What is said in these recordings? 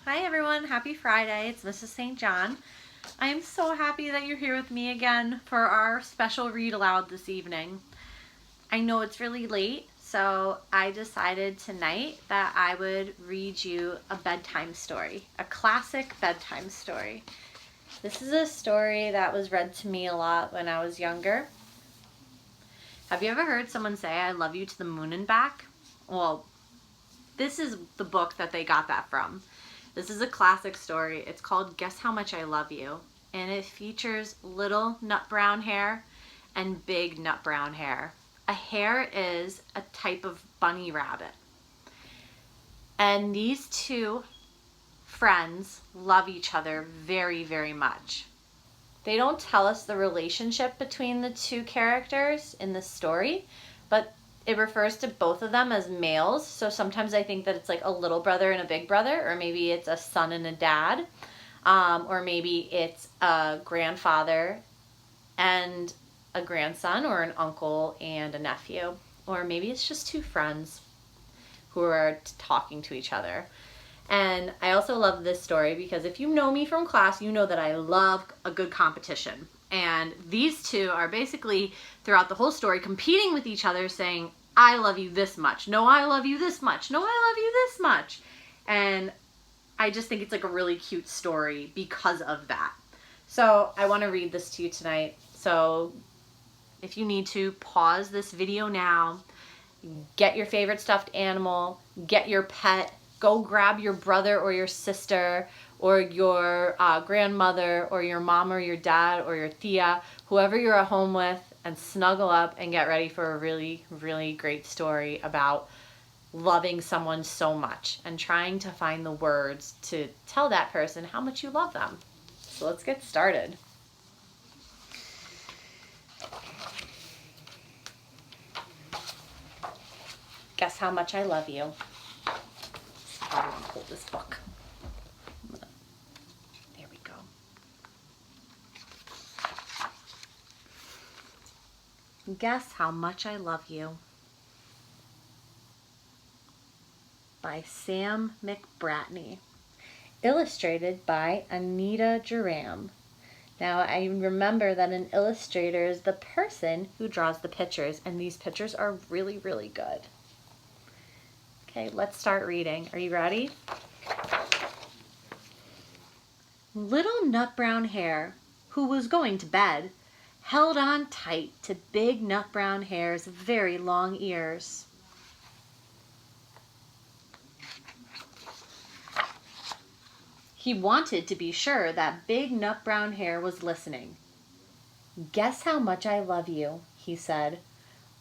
Hi everyone, happy Friday. It's Mrs. St. John. I am so happy that you're here with me again for our special read aloud this evening. I know it's really late, so I decided tonight that I would read you a bedtime story, a classic bedtime story. This is a story that was read to me a lot when I was younger. Have you ever heard someone say, "I love you to the moon and back"? Well, this is the book that they got that from. This is a classic story. It's called Guess How Much I Love You, and it features little nut brown hair and big nut brown hair. A hare is a type of bunny rabbit. And these two friends love each other very, very much. They don't tell us the relationship between the two characters in the story, but it refers to both of them as males. So sometimes I think that it's like a little brother and a big brother, or maybe it's a son and a dad, or maybe it's a grandfather and a grandson, or an uncle and a nephew, or maybe it's just two friends who are talking to each other. And I also love this story because if you know me from class, you know that I love a good competition. And these two are basically throughout the whole story competing with each other, saying, "I love you this much. No, I love you this much. No, I love you this much." And I just think it's like a really cute story because of that. So I want to read this to you tonight. So if you need to, pause this video now, get your favorite stuffed animal, get your pet, go grab your brother or your sister or your grandmother or your mom or your dad or your tia, whoever you're at home with, and snuggle up and get ready for a really, really great story about loving someone so much and trying to find the words to tell that person how much you love them. So let's get started. Guess How Much I Love You. I want to hold this book. There we go. Guess How Much I Love You by Sam McBratney. Illustrated by Anita Duram. Now I remember that an illustrator is the person who draws the pictures, and these pictures are really, really good. Okay, let's start reading. Are you ready? Little nut brown hare, who was going to bed, held on tight to big nut brown hare's very long ears. He wanted to be sure that big nut brown hare was listening. "Guess how much I love you," he said.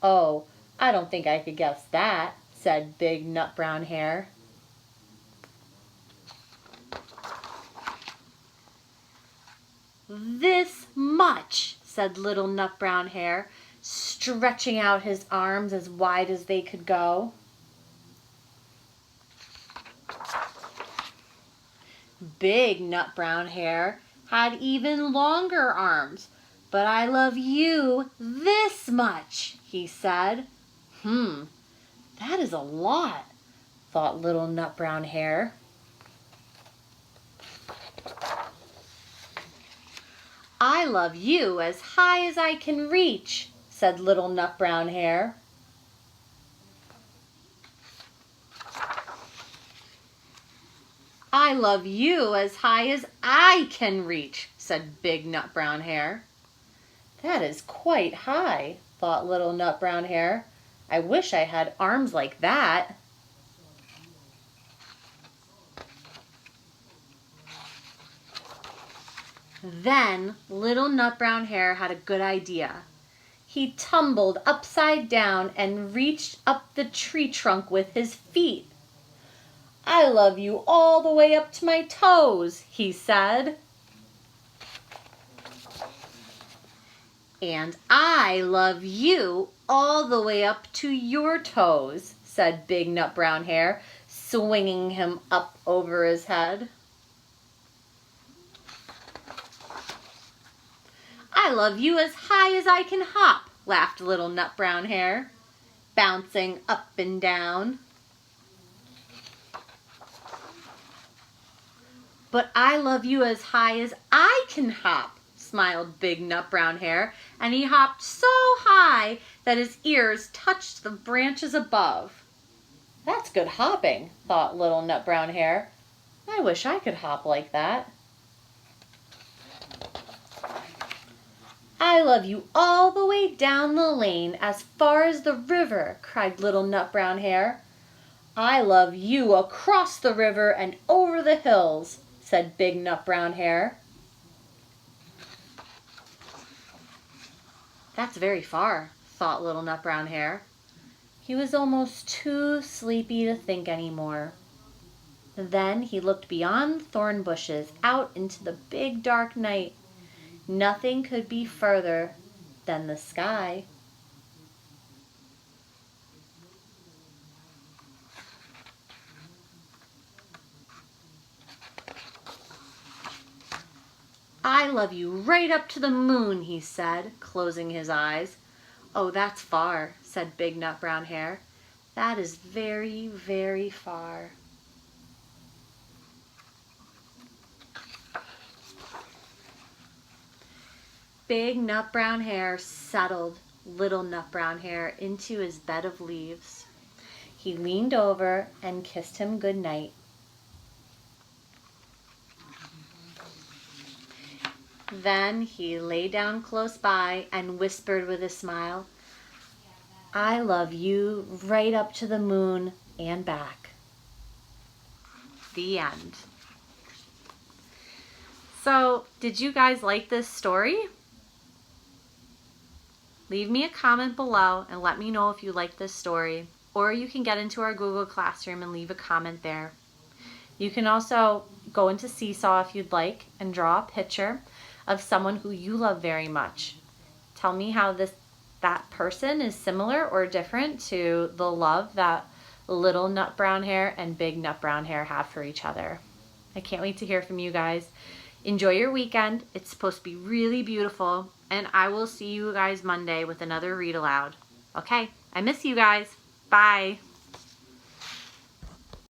"Oh, I don't think I could guess that," said big nut brown hare. "This much," said little nut brown hare, stretching out his arms as wide as they could go. Big nut brown hare had even longer arms. "But I love you this much," he said. That is a lot," thought little nut brown hare. "I love you as high as I can reach," said little nut brown hare. "I love you as high as I can reach," said big nut brown hare. That is quite high, thought little nut brown hare. I wish I had arms like that. Then little nut brown hare had a good idea. He tumbled upside down and reached up the tree trunk with his feet. "I love you all the way up to my toes," he said. "And I love you all the way up to your toes," said big nut brown hare, swinging him up over his head. "I love you as high as I can hop," laughed little nut brown hare, bouncing up and down. But I love you as high as I can hop, smiled Big Nut Brown Hair, and he hopped so high that his ears touched the branches above. That's good hopping, thought Little Nut Brown Hair. I wish I could hop like that. I love you all the way down the lane as far as the river, cried Little Nut Brown Hair. I love you across the river and over the hills, said Big Nut Brown Hair. That's very far, thought Little Nut Brown Hair. He was almost too sleepy to think anymore. Then he looked beyond the thorn bushes out into the big dark night. Nothing could be further than the sky. I love you right up to the moon, he said, closing his eyes. Oh, that's far, said Big Nut Brown Hair. That is very, very far. Big Nut Brown Hair settled Little Nut Brown Hair into his bed of leaves. He leaned over and kissed him good night. Then he lay down close by and whispered with a smile, I love you right up to the moon and back. The end. So, did you guys like this story? Leave me a comment below and let me know if you like this story, or you can get into our Google Classroom and leave a comment there. You can also go into Seesaw if you'd like and draw a picture of someone who you love very much. Tell me how that person is similar or different to the love that Little Nut Brown Hair and Big Nut Brown Hair have for each other. I can't wait to hear from you guys. Enjoy your weekend. It's supposed to be really beautiful, and I will see you guys Monday with another Read Aloud. Okay, I miss you guys. Bye.